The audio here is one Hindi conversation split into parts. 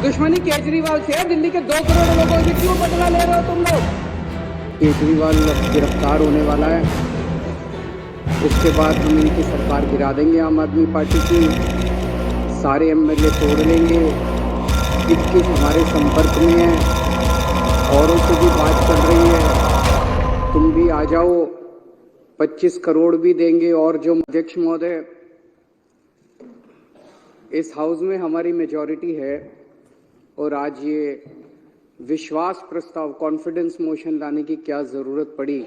दुश्मनी केजरीवाल से है। दिल्ली के 2 करोड़ लोगों से क्यों बदला ले रहे हो तुम लोग? केजरीवाल गिरफ्तार होने वाला है, उसके बाद हम इनकी सरकार गिरा देंगे। आम आदमी पार्टी की सारे एमएलए तोड़ लेंगे। 21 हमारे संपर्क में हैं, औरों से भी बात चल रही है, तुम भी आ जाओ, 25 करोड़ भी देंगे। और जो अध्यक्ष महोदय, इस हाउस में हमारी मेजॉरिटी है और आज ये विश्वास प्रस्ताव, कॉन्फिडेंस मोशन लाने की क्या जरूरत पड़ी,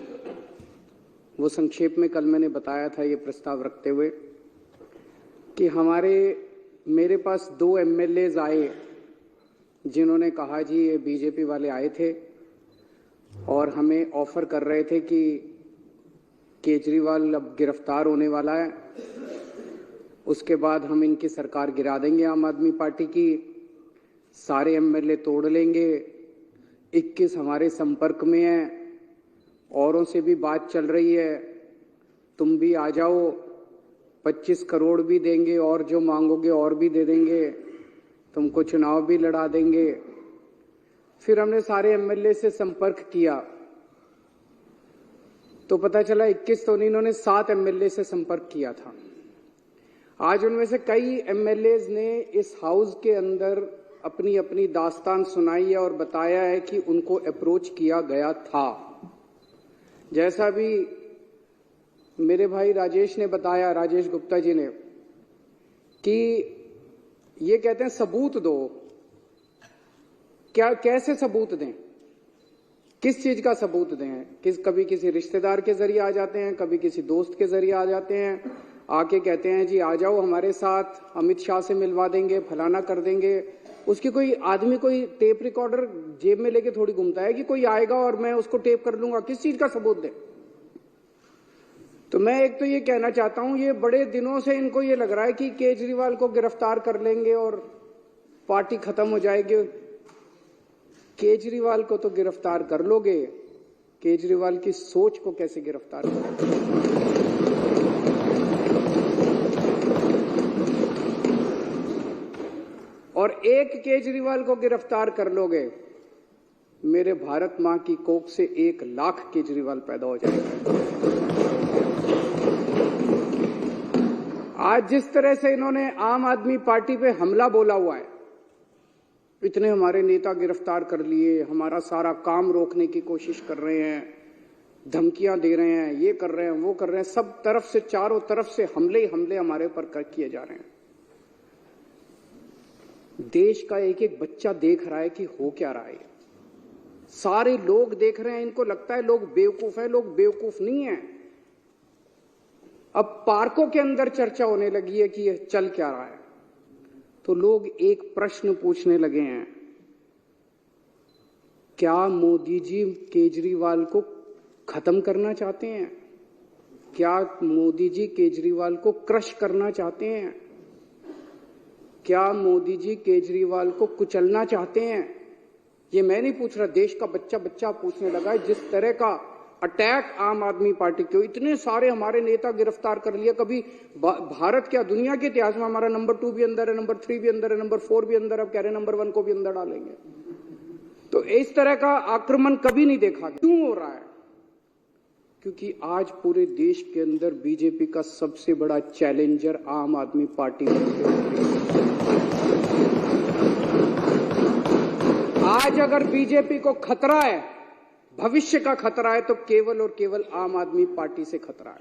वो संक्षेप में कल मैंने बताया था ये प्रस्ताव रखते हुए कि मेरे पास 2 एमएलएज आए जिन्होंने कहा जी ये बीजेपी वाले आए थे और हमें ऑफर कर रहे थे कि केजरीवाल अब गिरफ्तार होने वाला है, उसके बाद हम इनकी सरकार गिरा देंगे। आम आदमी पार्टी की सारे एमएलए तोड़ लेंगे। 21 हमारे संपर्क में हैं, औरों से भी बात चल रही है, तुम भी आ जाओ, 25 करोड़ भी देंगे और जो मांगोगे और भी दे देंगे, तुमको चुनाव भी लड़ा देंगे। फिर हमने सारे एमएलए से संपर्क किया तो पता चला 21 तो नहीं, इन्होंने 7 एमएलए से संपर्क किया था। आज उनमें से कई एमएलएज ने इस हाउस के अंदर अपनी अपनी दास्तान सुनाई है और बताया है कि उनको अप्रोच किया गया था। जैसा भी मेरे भाई राजेश ने बताया, राजेश गुप्ता जी ने, कि ये कहते हैं सबूत दो। कैसे सबूत दें? किस चीज का सबूत दें? कभी किसी रिश्तेदार के जरिए आ जाते हैं, कभी किसी दोस्त के जरिए आ जाते हैं, आके कहते हैं जी आ जाओ हमारे साथ, अमित शाह से मिलवा देंगे, फलाना कर देंगे। उसकी कोई आदमी कोई टेप रिकॉर्डर जेब में लेके थोड़ी घूमता है कि कोई आएगा और मैं उसको टेप कर लूंगा। किस चीज का सबूत दे? तो मैं एक तो ये कहना चाहता हूं, ये बड़े दिनों से इनको ये लग रहा है कि केजरीवाल को गिरफ्तार कर लेंगे और पार्टी खत्म हो जाएगी। केजरीवाल को तो गिरफ्तार कर लोगे, केजरीवाल की सोच को कैसे गिरफ्तार करोगे? और एक केजरीवाल को गिरफ्तार कर लोगे, मेरे भारत मां की कोख से 1 लाख केजरीवाल पैदा हो जाएगा। आज जिस तरह से इन्होंने आम आदमी पार्टी पे हमला बोला हुआ है, इतने हमारे नेता गिरफ्तार कर लिए, हमारा सारा काम रोकने की कोशिश कर रहे हैं, धमकियां दे रहे हैं, ये कर रहे हैं, वो कर रहे हैं, सब तरफ से, चारों तरफ से हमले ही हमले हमारे ऊपर किए जा रहे हैं। देश का एक एक बच्चा देख रहा है कि हो क्या रहा है। सारे लोग देख रहे हैं, इनको लगता है लोग बेवकूफ है, लोग बेवकूफ नहीं है। अब पार्कों के अंदर चर्चा होने लगी है कि ये चल क्या रहा है, तो लोग एक प्रश्न पूछने लगे हैं, क्या मोदी जी केजरीवाल को खत्म करना चाहते हैं? क्या मोदी जी केजरीवाल को क्रश करना चाहते हैं? क्या मोदी जी केजरीवाल को कुचलना चाहते हैं? ये मैं नहीं पूछ रहा, देश का बच्चा बच्चा पूछने लगा है। जिस तरह का अटैक आम आदमी पार्टी के, इतने सारे हमारे नेता गिरफ्तार कर लिया, कभी भारत क्या दुनिया के इतिहास में हमारा नंबर 2 भी अंदर है, नंबर 3 भी अंदर है, नंबर 4 भी अंदर, अब कह रहे नंबर 1 को भी अंदर डालेंगे। तो इस तरह का आक्रमण कभी नहीं देखा गया। क्यों हो रहा है? क्योंकि आज पूरे देश के अंदर बीजेपी का सबसे बड़ा चैलेंजर आम आदमी पार्टी है। आज अगर बीजेपी को खतरा है, भविष्य का खतरा है, तो केवल और केवल आम आदमी पार्टी से खतरा है।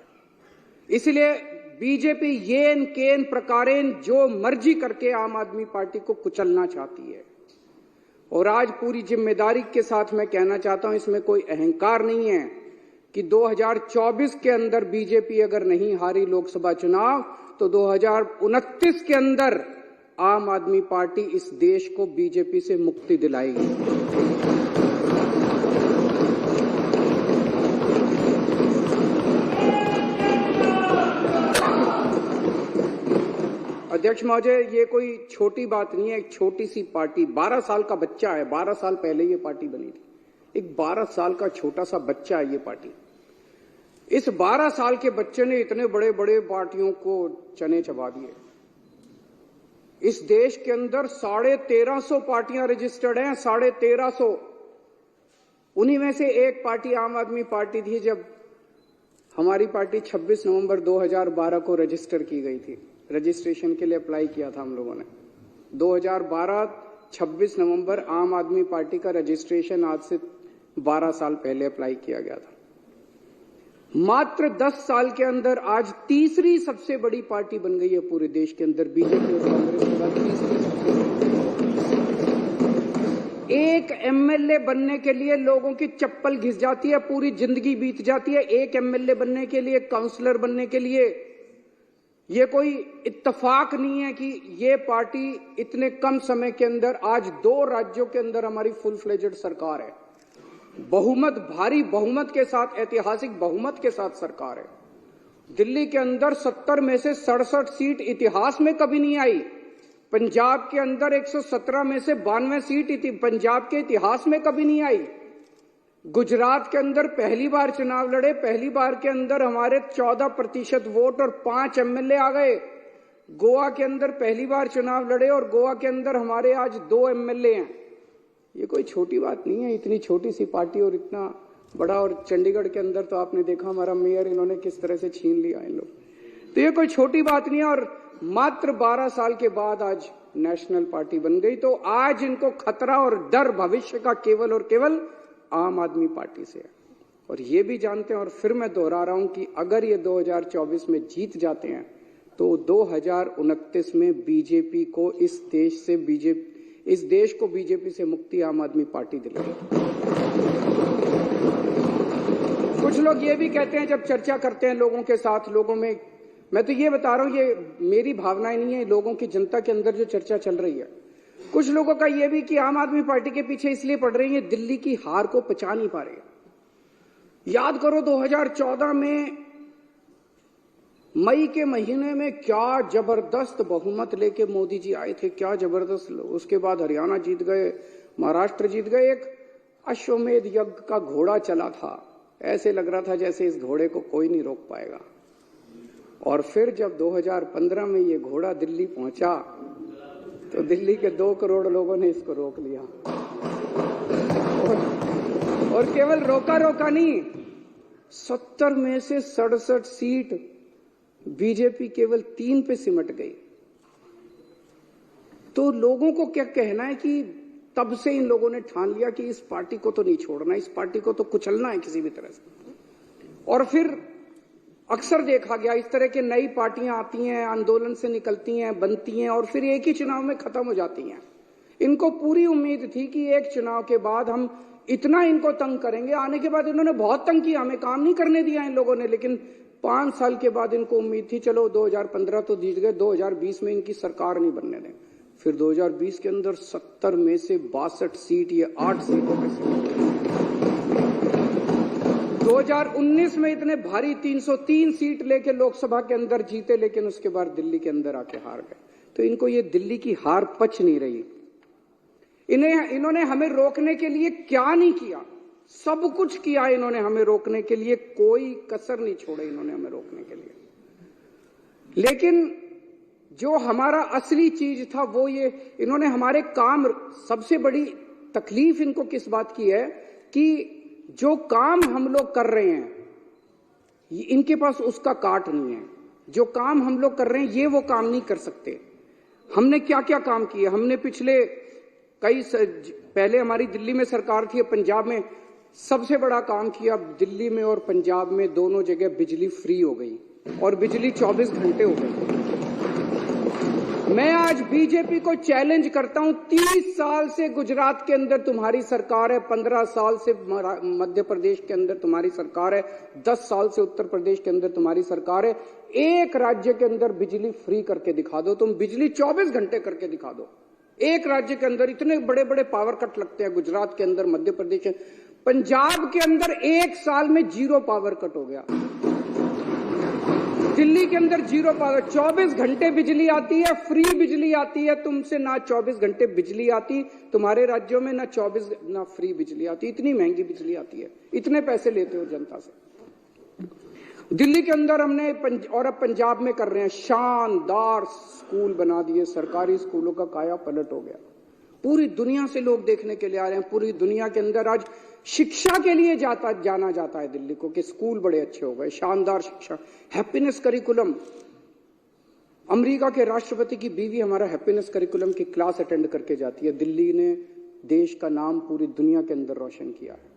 इसलिए बीजेपी येन केन प्रकारेण जो मर्जी करके आम आदमी पार्टी को कुचलना चाहती है। और आज पूरी जिम्मेदारी के साथ मैं कहना चाहता हूं, इसमें कोई अहंकार नहीं है कि 2024 के अंदर बीजेपी अगर नहीं हारी लोकसभा चुनाव, तो 2029 के अंदर आम आदमी पार्टी इस देश को बीजेपी से मुक्ति दिलाएगी। अध्यक्ष महोदय, ये कोई छोटी बात नहीं है। एक छोटी सी पार्टी, 12 साल का बच्चा है, 12 साल पहले ये पार्टी बनी थी। एक 12 साल का छोटा सा बच्चा है ये पार्टी। इस 12 साल के बच्चे ने इतने बड़े बड़े पार्टियों को चने चबा दिए। इस देश के अंदर 1350 पार्टियां रजिस्टर्ड हैं, 1350। उन्हीं में से एक पार्टी आम आदमी पार्टी थी जब हमारी पार्टी 26 नवंबर 2012 को रजिस्टर की गई थी। रजिस्ट्रेशन के लिए अप्लाई किया था हम लोगों ने 2012 26 नवंबर आम आदमी पार्टी का रजिस्ट्रेशन आज से 12 साल पहले अप्लाई किया गया था। मात्र 10 साल के अंदर आज तीसरी सबसे बड़ी पार्टी बन गई है पूरे देश के अंदर। बीजेपी और कांग्रेस के बाद तीसरी सबसे बड़ी। एक एमएलए बनने के लिए लोगों की चप्पल घिस जाती है, पूरी जिंदगी बीत जाती है एक एमएलए बनने के लिए, काउंसलर बनने के लिए। ये कोई इत्तेफाक नहीं है कि ये पार्टी इतने कम समय के अंदर आज 2 राज्यों के अंदर हमारी फुल फ्लेजेड सरकार है। बहुमत, भारी बहुमत के साथ, ऐतिहासिक बहुमत के साथ सरकार है। दिल्ली के अंदर 70 में से 67 सीट इतिहास में कभी नहीं आई। पंजाब के अंदर 117 में से 92 सीट पंजाब के इतिहास में कभी नहीं आई। गुजरात के अंदर पहली बार चुनाव लड़े, पहली बार के अंदर हमारे 14% वोट और 5 एमएलए आ गए। गोवा के अंदर पहली बार चुनाव लड़े और गोवा के अंदर हमारे आज 2 एमएलए हैं। ये कोई छोटी बात नहीं है, इतनी छोटी सी पार्टी और इतना बड़ा। और चंडीगढ़ के अंदर तो आपने देखा हमारा मेयर इन्होंने किस तरह से छीन लिया इन लोग। तो ये कोई छोटी बात नहीं है। और मात्र 12 साल के बाद आज नेशनल पार्टी बन गई। तो आज इनको खतरा और डर भविष्य का केवल और केवल आम आदमी पार्टी से है। और ये भी जानते हैं, और फिर मैं दोहरा रहा हूं कि अगर ये 2024 में जीत जाते हैं तो 2029 में बीजेपी को इस देश को बीजेपी से मुक्ति आम आदमी पार्टी दिलाएगी। कुछ लोग ये भी कहते हैं जब चर्चा करते हैं लोगों के साथ, लोगों में, मैं तो ये बता रहा हूं, ये मेरी भावनाएं नहीं है, लोगों की, जनता के अंदर जो चर्चा चल रही है। कुछ लोगों का ये भी कि आम आदमी पार्टी के पीछे इसलिए पड़ रही है, दिल्ली की हार को पचा नहीं पा रहे। याद करो 2014 में मई के महीने में क्या जबरदस्त बहुमत लेके मोदी जी आए थे, क्या जबरदस्त। उसके बाद हरियाणा जीत गए, महाराष्ट्र जीत गए। एक अश्वमेध यज्ञ का घोड़ा चला था, ऐसे लग रहा था जैसे इस घोड़े को कोई नहीं रोक पाएगा। और फिर जब 2015 में ये घोड़ा दिल्ली पहुंचा तो दिल्ली के 2 करोड़ लोगों ने इसको रोक लिया। और केवल रोका नहीं, 70 में से 67 सीट बीजेपी केवल 3 पे सिमट गई। तो लोगों को क्या कहना है कि तब से इन लोगों ने ठान लिया कि इस पार्टी को तो नहीं छोड़ना, इस पार्टी को तो कुचलना है किसी भी तरह से। और फिर अक्सर देखा गया इस तरह की नई पार्टियां आती हैं, आंदोलन से निकलती हैं, बनती हैं और फिर एक ही चुनाव में खत्म हो जाती हैं। इनको पूरी उम्मीद थी कि एक चुनाव के बाद हम इतना इनको तंग करेंगे। आने के बाद इन्होंने बहुत तंग किया, हमें काम नहीं करने दिया इन लोगों ने। लेकिन 5 साल के बाद इनको उम्मीद थी चलो 2015 तो जीत गए, 2020 में इनकी सरकार नहीं बनने दें। फिर 2020 के अंदर 70 में से 62 सीट, ये 8 सीटों पे से 2019 में इतने भारी 303 सीट लेके लोकसभा के अंदर जीते, लेकिन उसके बाद दिल्ली के अंदर आके हार गए। तो इनको ये दिल्ली की हार पच नहीं रही। इन्होंने हमें रोकने के लिए क्या नहीं किया, सब कुछ किया इन्होंने हमें रोकने के लिए, कोई कसर नहीं छोड़े इन्होंने हमें रोकने के लिए। लेकिन जो हमारा असली चीज था वो ये, इन्होंने हमारे काम, सबसे बड़ी तकलीफ इनको किस बात की है कि जो काम हम लोग कर रहे हैं इनके पास उसका काट नहीं है। जो काम हम लोग कर रहे हैं ये वो काम नहीं कर सकते। हमने क्या क्या काम किए, हमने पिछले पहले हमारी दिल्ली में सरकार थी, पंजाब में सबसे बड़ा काम किया। दिल्ली में और पंजाब में दोनों जगह बिजली फ्री हो गई और बिजली 24 घंटे हो गई। मैं आज बीजेपी को चैलेंज करता हूं, 30 साल से गुजरात के अंदर तुम्हारी सरकार है, 15 साल से मध्य प्रदेश के अंदर तुम्हारी सरकार है, 10 साल से उत्तर प्रदेश के अंदर तुम्हारी सरकार है। एक राज्य के अंदर बिजली फ्री करके दिखा दो, तुम बिजली 24 घंटे करके दिखा दो। एक राज्य के अंदर इतने बड़े बड़े पावर कट लगते हैं, गुजरात के अंदर, मध्य प्रदेश, पंजाब के अंदर 1 साल में 0 पावर कट हो गया। दिल्ली के अंदर 0 पावर, 24 घंटे बिजली आती है, फ्री बिजली आती है। तुमसे ना 24 घंटे बिजली आती, तुम्हारे राज्यों में ना 24 ना फ्री बिजली आती। इतनी महंगी बिजली आती है, इतने पैसे लेते हो जनता से। दिल्ली के अंदर हमने और अब पंजाब में कर रहे हैं, शानदार स्कूल बना दिए, सरकारी स्कूलों का काया पलट हो गया। पूरी दुनिया से लोग देखने के लिए आ रहे हैं। पूरी दुनिया के अंदर आज शिक्षा के लिए जाना जाता है दिल्ली को कि स्कूल बड़े अच्छे हो गए, शानदार शिक्षा, हैप्पीनेस करिकुलम। अमेरिका के राष्ट्रपति की बीवी हमारा हैप्पीनेस करिकुलम की क्लास अटेंड करके जाती है। दिल्ली ने देश का नाम पूरी दुनिया के अंदर रोशन किया है।